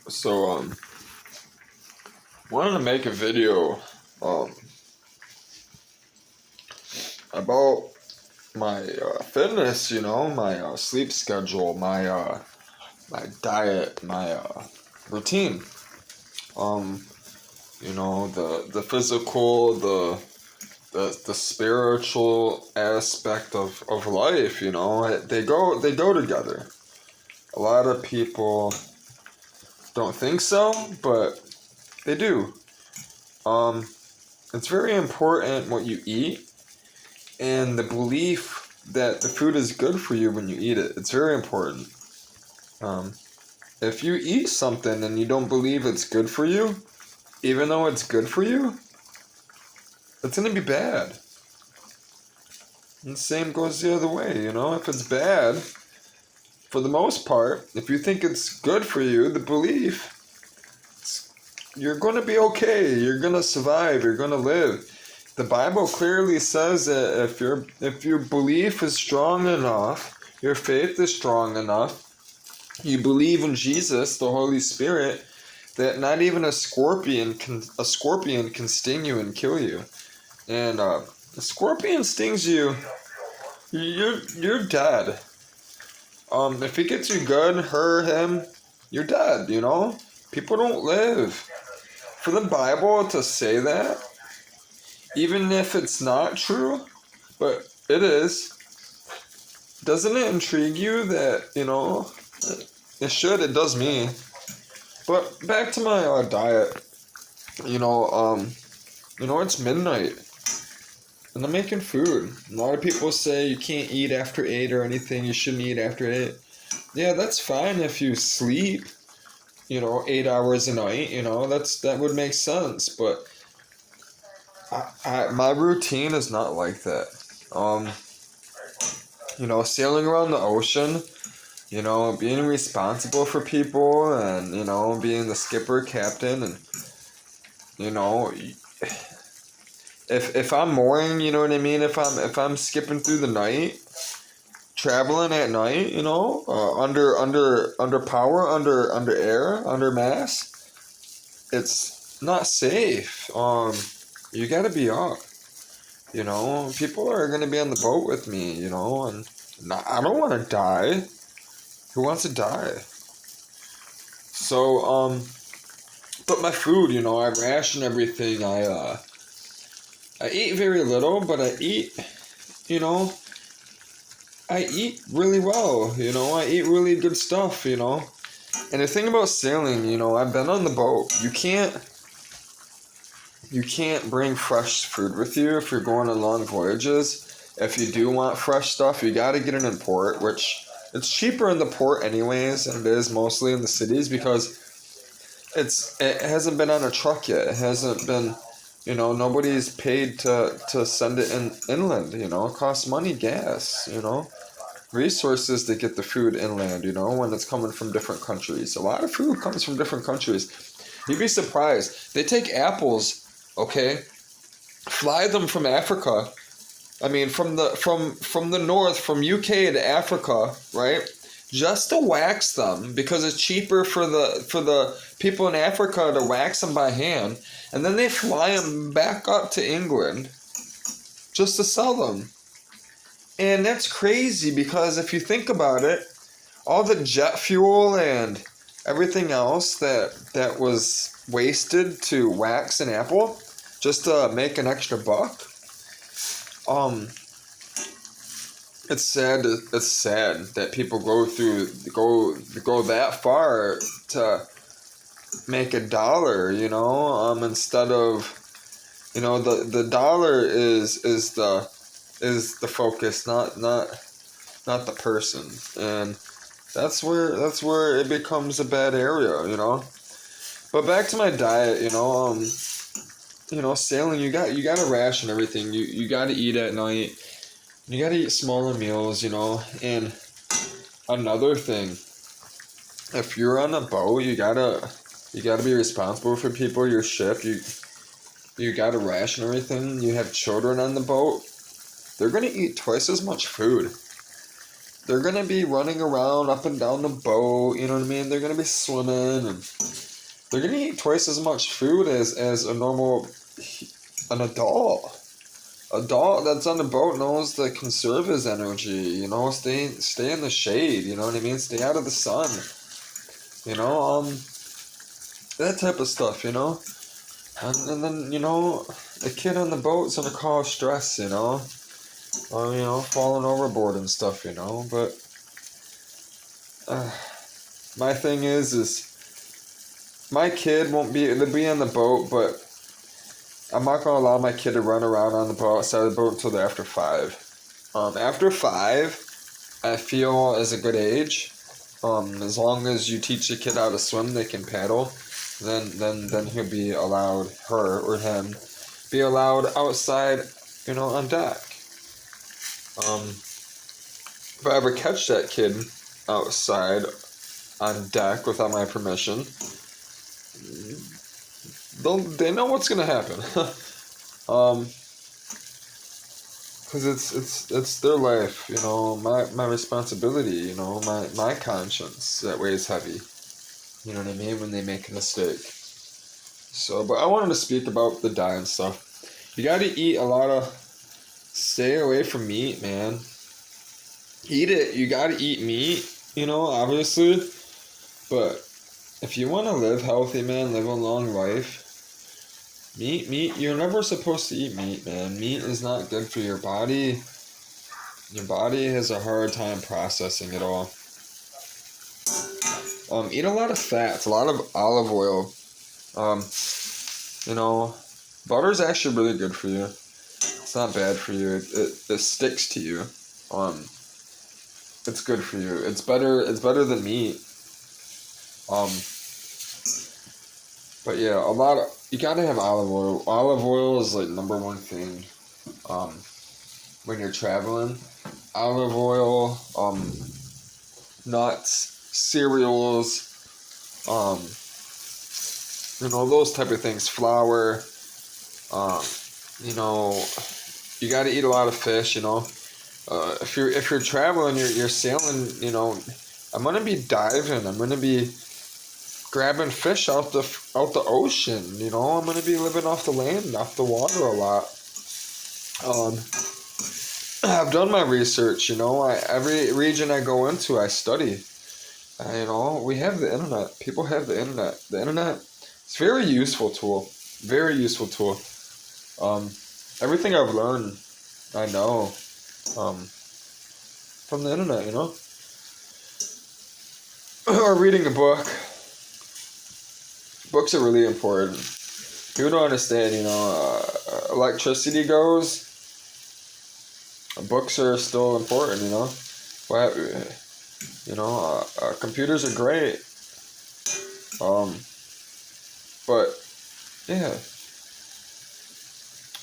So, wanted to make a video, um, about my, fitness, my, sleep schedule, my diet, my, routine. Um, the physical, the spiritual aspect of life, they go together. A lot of people don't think so, but they do. Um, it's very important what you eat and the belief that the food is good for you when you eat it. It's very important. Um, if you eat something and you don't believe it's good for you, even though it's good for you, it's going to be bad. And the same goes the other way, If it's bad, for the most part, if you think it's good for you, the belief, you're going to be okay. You're going to survive. You're going to live. The Bible clearly says that if your belief is strong enough, your faith is strong enough, you believe in Jesus, the Holy Spirit, that not even a scorpion can sting you and kill you. And a scorpion stings you, you're dead. If he gets you good, her, him, you're dead. People don't live. For the Bible to say that, even if it's not true, but it is, doesn't it intrigue you that, it should, it does me. But back to my diet, it's midnight, and I'm making food. A lot of people say you can't eat after 8 or anything, you shouldn't eat after 8. Yeah, that's fine if you sleep, 8 hours a night, that would make sense, but my routine is not like that. Sailing around the ocean, being responsible for people and, being the skipper, captain, and, if I'm mooring, you know what I mean? If I'm skipping through the night, traveling at night, under power, under air, under mass, it's not safe. You gotta be up. People are gonna be on the boat with me, and I don't want to die. Who wants to die? So, but my food, I ration everything. I eat very little, but I eat really well. I eat really good stuff. And the thing about sailing, I've been on the boat. You can't bring fresh food with you if you're going on long voyages. If you do want fresh stuff, you got to get it in port, which it's cheaper in the port anyways than it is mostly in the cities because it hasn't been on a truck yet. It hasn't been, nobody's paid to send it inland. It costs money, gas, resources to get the food inland, when it's coming from different countries. A lot of food comes from different countries. You'd be surprised. They take apples, okay, fly them from Africa. I mean, from the north, from UK to Africa, right? Just to wax them because it's cheaper for the people in Africa to wax them by hand, and then they fly them back up to England just to sell them. And that's crazy because if you think about it, all the jet fuel and everything else that was wasted to wax an apple just to make an extra buck. It's sad that people go that far to make $1, instead of, the dollar is the focus, not the person. And that's where it becomes a bad area, But back to my diet, sailing, you gotta ration everything. You gotta eat at night. You gotta eat smaller meals, And another thing, if you're on a boat, you gotta be responsible for people, your ship. You gotta ration everything. You have children on the boat, they're gonna eat twice as much food. they're gonna be running around up and down the boat, you know what I mean? They're gonna be swimming, and they're gonna eat twice as much food as an adult that's on the boat knows to conserve his energy, you know, stay in the shade, you know what I mean? Stay out of the sun. You know, that type of stuff, you know? And then, you know, the kid on the boat's gonna cause stress, you know? Or, you know, falling overboard and stuff, you know? But my thing is my kid won't be, they'll be on the boat, but I'm not gonna allow my kid to run around on the boat, outside of the boat until they're after 5. After 5, I feel is a good age. As long as you teach the kid how to swim, they can paddle, then he'll be allowed, her or him, be allowed outside, you know, on deck. If I ever catch that kid outside on deck without my permission, they know what's gonna happen. Because it's their life, you know, my responsibility, you know, my conscience that weighs heavy. You know what I mean? When they make a mistake. So, but I wanted to speak about the diet and stuff. You gotta eat a lot of, stay away from meat, man. Eat it. You gotta eat meat, you know, obviously. But if you want to live healthy, man, live a long life, meat, you're never supposed to eat meat, man. Meat is not good for your body. Your body has a hard time processing it all. Eat a lot of fats, a lot of olive oil. You know, butter's actually really good for you. It's not bad for you. It sticks to you. It's good for you. It's better than meat. But yeah, you gotta have olive oil. Olive oil is like number one thing. When you're traveling, olive oil, nuts, cereals, you know, those type of things. Flour, you know, you gotta eat a lot of fish. You know, if you're traveling, you're sailing. You know, I'm gonna be diving. I'm gonna be grabbing fish out the ocean. You know, I'm gonna be living off the land, off the water a lot. I've done my research. You know, every region I go into, I study. You know, we have the internet. People have the internet. The internet is a very useful tool. Very useful tool. Everything I've learned, I know, from the internet. You know, or reading a book. Books are really important. People don't understand, you know, electricity goes, books are still important, you know. You know, computers are great. But, yeah.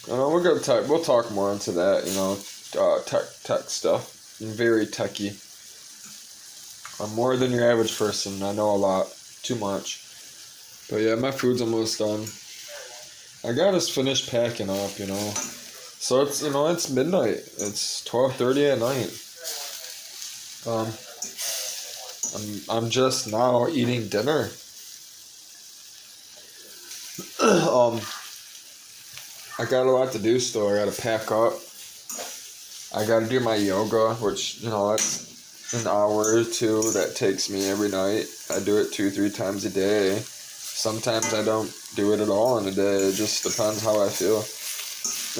You know, we'll talk more into that, you know, tech stuff. I'm very techy. I'm more than your average person. I know a lot. Too much. But yeah, my food's almost done. I gotta finish packing up, you know. So it's, you know, it's midnight. It's 12:30 at night. I'm just now eating dinner. I got a lot to do still. I gotta pack up. I gotta do my yoga, which, you know, that's an hour or two that takes me every night. I do it 2-3 times a day. Sometimes I don't do it at all in a day. It just depends how I feel.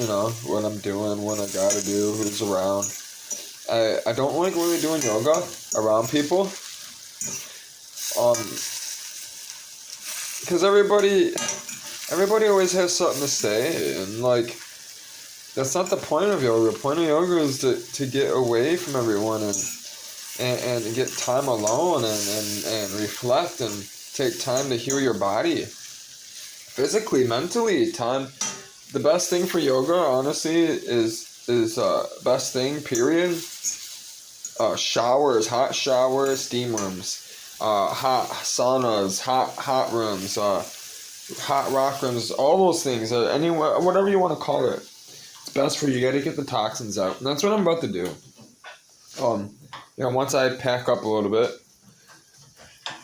You know, what I'm doing, what I gotta do, who's around. I don't like really doing yoga around people. Because everybody always has something to say, and like, that's not the point of yoga. The point of yoga is to get away from everyone and get time alone and reflect and take time to heal your body. Physically, mentally, time. The best thing for yoga, honestly, is best thing, period. Showers, hot showers, steam rooms, hot saunas, hot rooms, hot rock rooms, all those things, whatever you want to call it. It's best for you. You got to get the toxins out, and that's what I'm about to do. once I pack up a little bit,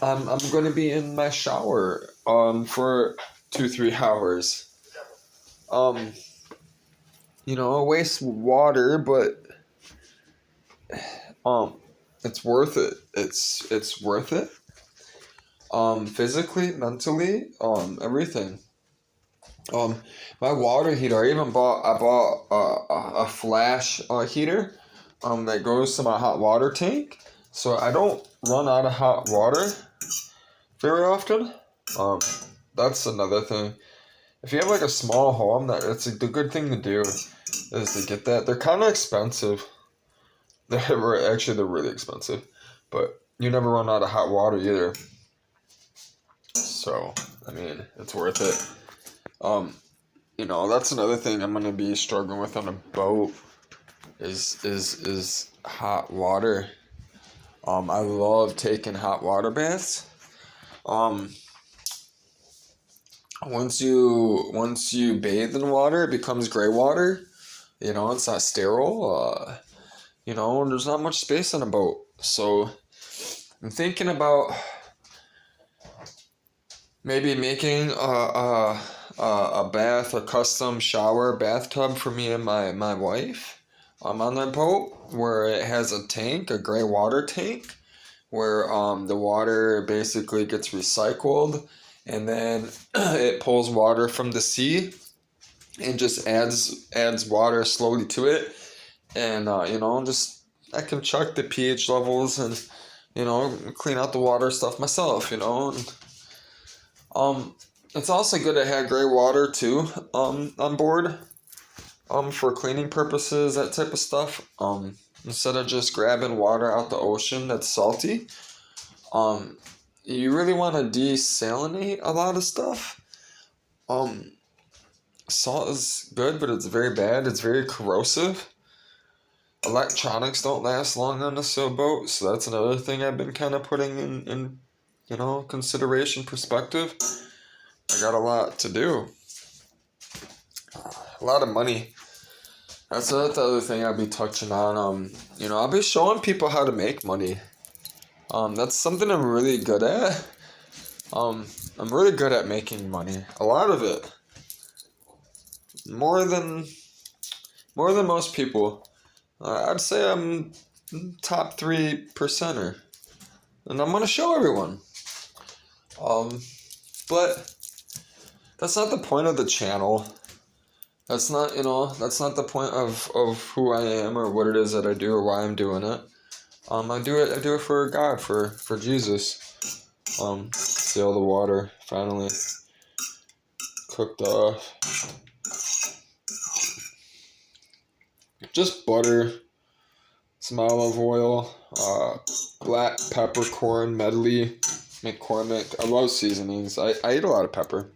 I'm gonna be in my shower for 2-3 hours. Um, I waste water, but um, it's worth it. It's worth it. Physically, mentally, everything. Um, my water heater. I bought a flash heater. That goes to my hot water tank, so I don't run out of hot water very often. Um, that's another thing. If you have like a small home, the good thing to do is to get that. They're kind of expensive. They're really expensive, but you never run out of hot water either. So I mean, it's worth it. That's another thing I'm gonna be struggling with on a boat is hot water. I love taking hot water baths. Um, once you bathe in water, it becomes gray water. It's not sterile. There's not much space on a boat, so I'm thinking about maybe making a custom shower bathtub for me and my wife. On that boat where it has a gray water tank, where the water basically gets recycled, and then it pulls water from the sea and just adds water slowly to it, and just I can check the pH levels and clean out the water stuff myself. It's also good to have gray water too on board for cleaning purposes, that type of stuff. Instead of just grabbing water out the ocean that's salty. You really want to desalinate a lot of stuff. Salt is good, but it's very bad. It's very corrosive. Electronics don't last long on a sailboat, so that's another thing I've been kind of putting in consideration perspective. I got a lot to do. A lot of money. That's the other thing I'll be touching on. I'll be showing people how to make money. That's something I'm really good at. I'm really good at making money. A lot of it. More than most people. I'd say I'm top 3%er. And I'm gonna show everyone. But that's not the point of the channel. That's not the point of who I am or what it is that I do or why I'm doing it. I do it for God, for Jesus. See all the water finally cooked off. Just butter, some olive oil, black peppercorn medley, McCormick. I love seasonings. I eat a lot of pepper.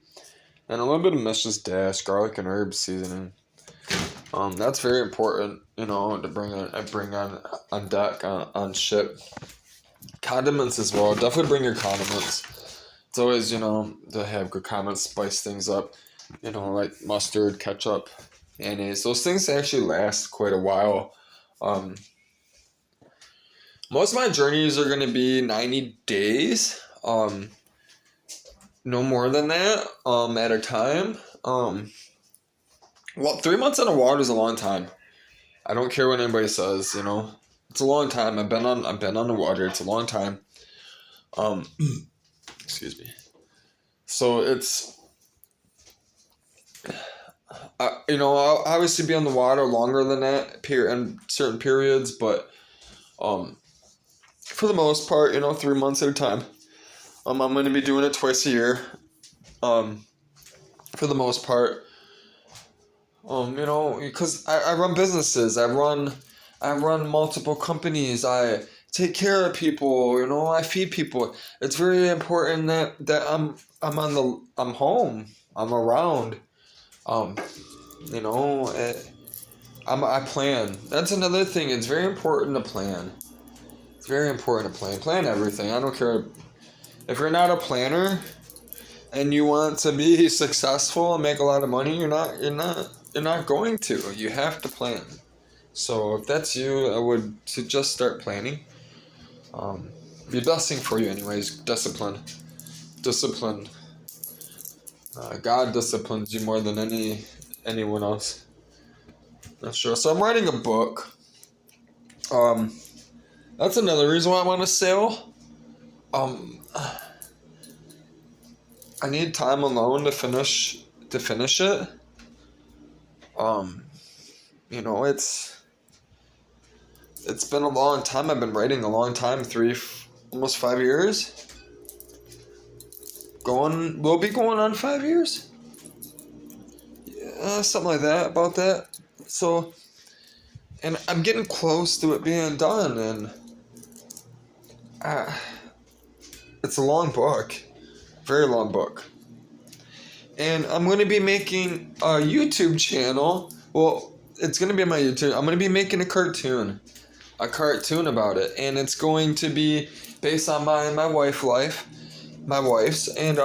And a little bit of Mrs. Dash, garlic and herb seasoning. That's very important, to bring on deck, on ship. Condiments as well. Definitely bring your condiments. It's always, to have good condiments, spice things up. Like mustard, ketchup, mayonnaise. Those things actually last quite a while. Most of my journeys are going to be 90 days. No more than that, at a time. 3 months on the water is a long time. I don't care what anybody says, It's a long time. I've been on the water. It's a long time. Excuse me. So it's, I'll obviously be on the water longer than that in certain periods, but, for the most part, 3 months at a time. I'm going to be doing it twice a year. For the most part. Because I run businesses. I run multiple companies. I take care of people. I feed people. It's very important that I'm home. I'm around. I plan. That's another thing. It's very important to plan. It's very important to plan. Plan everything. I don't care. If you're not a planner and you want to be successful and make a lot of money, you're not going to. You have to plan. So if that's you, I would suggest start planning. Be the best thing for you anyways. Discipline. God disciplines you more than anyone else. That's sure. So I'm writing a book. That's another reason why I want to sail. I need time alone to finish it. Um, it's been a long time. I've been writing a long time, almost 5 years. We'll be going on 5 years. Yeah, something like that. About that. So, and I'm getting close to it being done, and it's a long book, very long book. And I'm going to be making a YouTube channel. Well, it's going to be my YouTube. I'm going to be making a cartoon about it. And it's going to be based on my wife's, and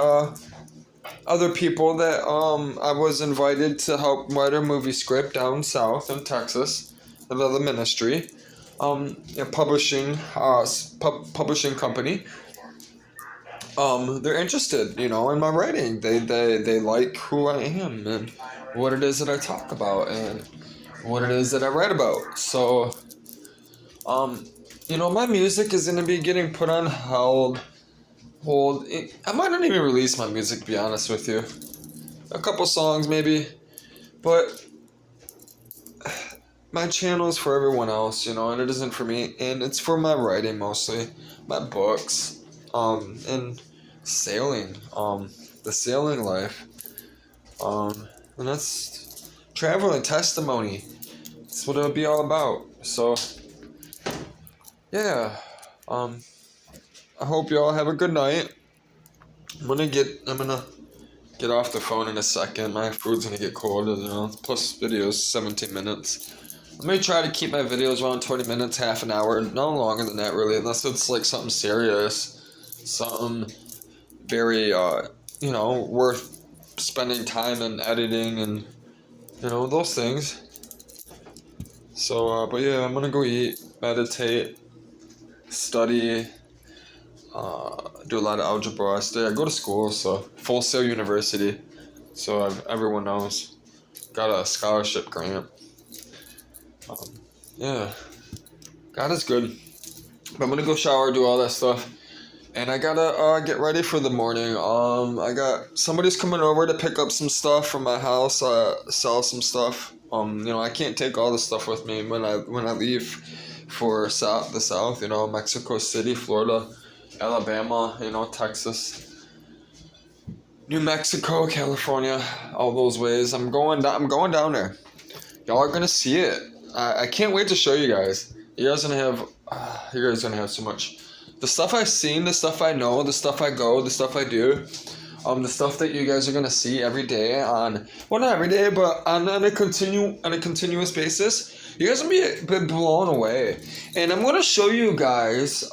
other people that I was invited to help write a movie script down south in Texas, another ministry, publishing company. They're interested, in my writing. They like who I am and what it is that I talk about and what it is that I write about. So, my music is gonna be getting put on hold. I might not even release my music, to be honest with you. A couple songs maybe, but my channel is for everyone else, and it isn't for me, and it's for my writing mostly, my books, and sailing, the sailing life, and that's traveling testimony. That's what it'll be all about. So, yeah, I hope y'all have a good night. I'm gonna get off the phone in a second. My food's gonna get cold, plus videos 17 minutes. I'm gonna try to keep my videos around 20 minutes, half an hour, no longer than that really, unless it's like something serious, something very, worth spending time and editing and, those things. So, but yeah, I'm gonna go eat, meditate, study, do a lot of algebra. I go to school, so Full Sail University, so everyone knows. Got a scholarship grant. Yeah, God is good. But I'm gonna go shower, do all that stuff, and I gotta get ready for the morning. I got somebody's coming over to pick up some stuff from my house, sell some stuff. I can't take all the stuff with me when I leave for the south. Mexico City, Florida, Alabama, Texas, New Mexico, California, all those ways. I'm going down there. Y'all are gonna see it. I can't wait to show you guys. You guys gonna have so much. The stuff I've seen, the stuff I know, the stuff I go, the stuff I do, the stuff that you guys are gonna see every day not every day, but on a continuous basis. You guys will be blown away, and I'm gonna show you guys,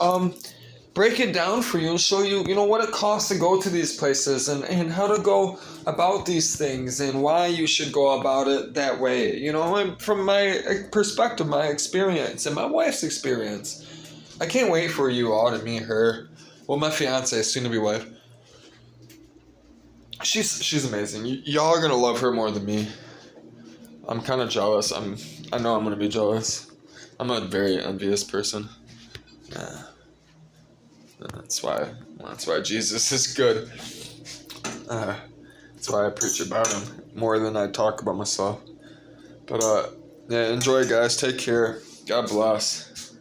break it down for you and show you, what it costs to go to these places and how to go about these things and why you should go about it that way. And from my perspective, my experience, and my wife's experience. I can't wait for you all to meet her. Well, my fiance, soon-to-be wife. She's amazing. Y'all are gonna love her more than me. I'm kind of jealous. I know I'm gonna be jealous. I'm a very envious person. Yeah. That's why Jesus is good. That's why I preach about him more than I talk about myself. But yeah, enjoy, guys. Take care. God bless.